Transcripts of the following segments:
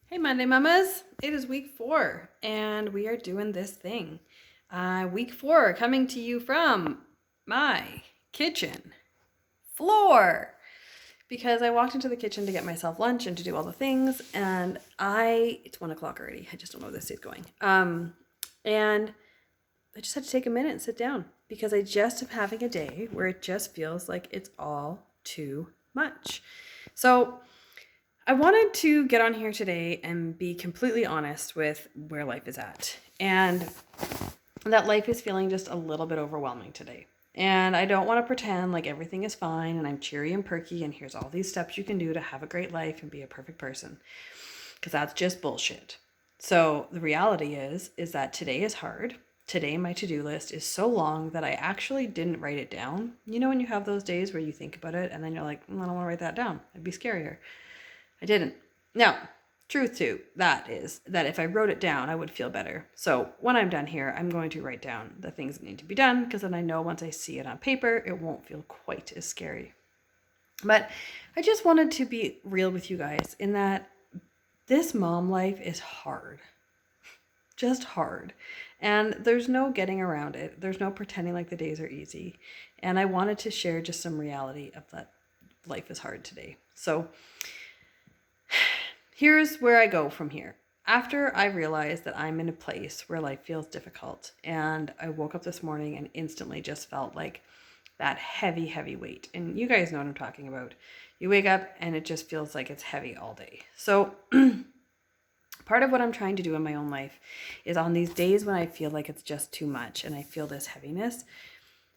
Hey, Monday Mamas. It is week 4, and we are doing this thing. Week 4 coming to you from my kitchen floor because I walked into the kitchen to get myself lunch and to do all the things, and it's 1 o'clock already. I just don't know where this day's going. And I just had to take a minute and sit down because I just am having a day where it just feels like it's all too much. So, I wanted to get on here today and be completely honest with where life is at. And that life is feeling just a little bit overwhelming today. And I don't want to pretend like everything is fine and I'm cheery and perky and here's all these steps you can do to have a great life and be a perfect person. Because that's just bullshit. So the reality is that today is hard. Today my to-do list is so long that I actually didn't write it down. You know when you have those days where you think about it and then you're like, I don't want to write that down. It'd be scarier. I didn't. Now, truth to that is that if I wrote it down, I would feel better. So when I'm done here, I'm going to write down the things that need to be done because then I know once I see it on paper, it won't feel quite as scary. But I just wanted to be real with you guys in that this mom life is hard. Just hard. And there's no getting around it. There's no pretending like the days are easy. And I wanted to share just some reality of that life is hard today. So here's where I go from here. After I realized that I'm in a place where life feels difficult, and I woke up this morning and instantly just felt like that heavy, heavy weight. And you guys know what I'm talking about. You wake up and it just feels like it's heavy all day. So, part of what I'm trying to do in my own life is on these days when I feel like it's just too much and I feel this heaviness,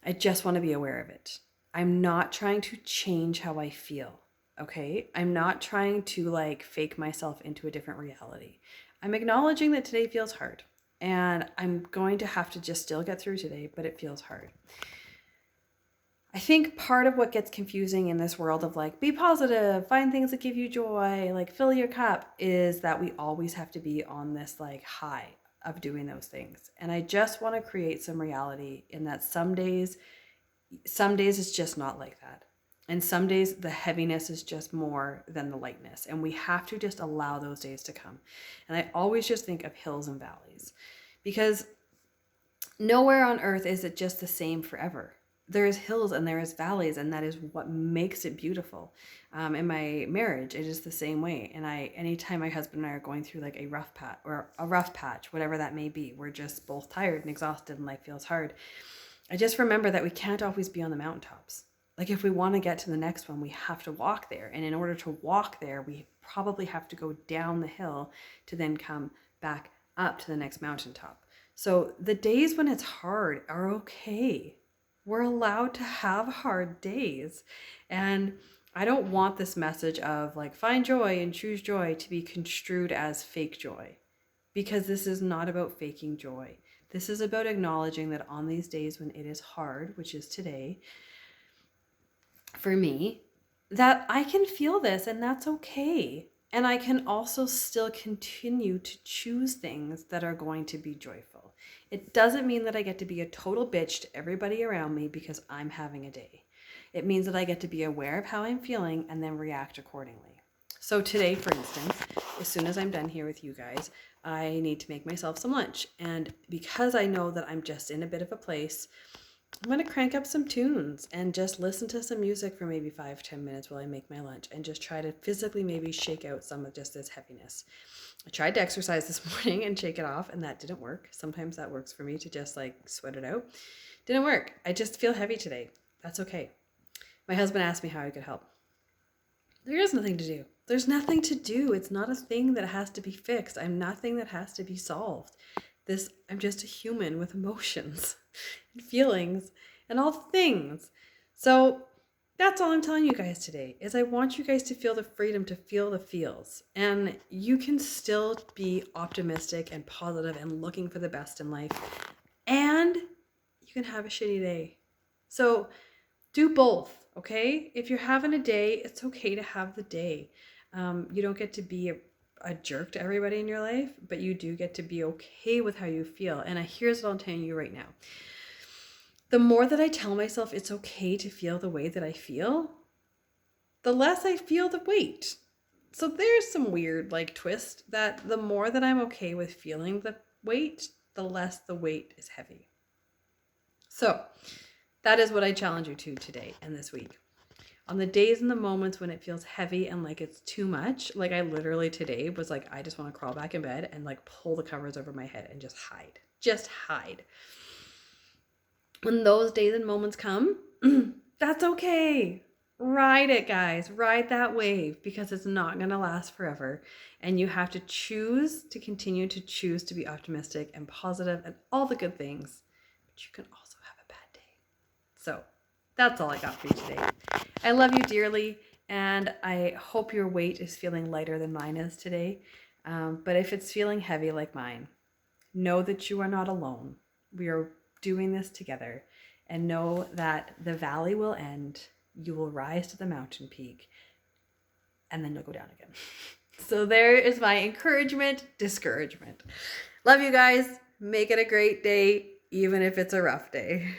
I just want to be aware of it. I'm not trying to change how I feel. Okay, I'm not trying to like fake myself into a different reality. I'm acknowledging that today feels hard and I'm going to have to just still get through today, but it feels hard. I think part of what gets confusing in this world of like, be positive, find things that give you joy, like fill your cup, is that we always have to be on this like high of doing those things. And I just want to create some reality in that some days it's just not like that. And some days the heaviness is just more than the lightness. And we have to just allow those days to come. And I always just think of hills and valleys because nowhere on earth is it just the same forever. There is hills and there is valleys, and that is what makes it beautiful. In my marriage, it is the same way. And anytime my husband and I are going through like a rough patch, whatever that may be, we're just both tired and exhausted and life feels hard. I just remember that we can't always be on the mountaintops. Like if we want to get to the next one, we have to walk there. And in order to walk there, we probably have to go down the hill to then come back up to the next mountaintop. So the days when it's hard are okay. We're allowed to have hard days. And I don't want this message of like find joy and choose joy to be construed as fake joy because this is not about faking joy. This is about acknowledging that on these days when it is hard, which is today, for me, that I can feel this and that's okay. And I can also still continue to choose things that are going to be joyful. It doesn't mean that I get to be a total bitch to everybody around me because I'm having a day. It means that I get to be aware of how I'm feeling and then react accordingly. So today, for instance, as soon as I'm done here with you guys, I need to make myself some lunch. And because I know that I'm just in a bit of a place, I'm going to crank up some tunes and just listen to some music for maybe 5-10 minutes while I make my lunch and just try to physically maybe shake out some of just this heaviness. I tried to exercise this morning and shake it off, and that didn't work. Sometimes that works for me to just like sweat it out. Didn't work. I just feel heavy today. That's okay. My husband asked me how I could help. There is nothing to do. There's nothing to do. It's not a thing that has to be fixed. I'm nothing that has to be solved. I'm just a human with emotions and feelings and all the things. So that's all I'm telling you guys today is I want you guys to feel the freedom to feel the feels. And you can still be optimistic and positive and looking for the best in life. And you can have a shitty day. So do both. Okay? If you're having a day, it's okay to have the day. You don't get to be a jerk to everybody in your life, but you do get to be okay with how you feel. And here's what I'm telling you right now. The more that I tell myself it's okay to feel the way that I feel, the less I feel the weight. So there's some weird like twist that the more that I'm okay with feeling the weight, the less the weight is heavy. So that is what I challenge you to today and this week. On the days and the moments when it feels heavy and like it's too much, like I literally today was like, I just want to crawl back in bed and like pull the covers over my head and just hide. Just hide. When those days and moments come, that's okay. Ride it, guys. Ride that wave because it's not going to last forever. And you have to choose to continue to choose to be optimistic and positive and all the good things. But you can also have a bad day. So that's all I got for you today. I love you dearly, and I hope your weight is feeling lighter than mine is today. But if it's feeling heavy like mine, know that you are not alone. We are doing this together, and know that the valley will end. You will rise to the mountain peak, and then you'll go down again. So there is my encouragement, discouragement. Love you guys. Make it a great day, even if it's a rough day.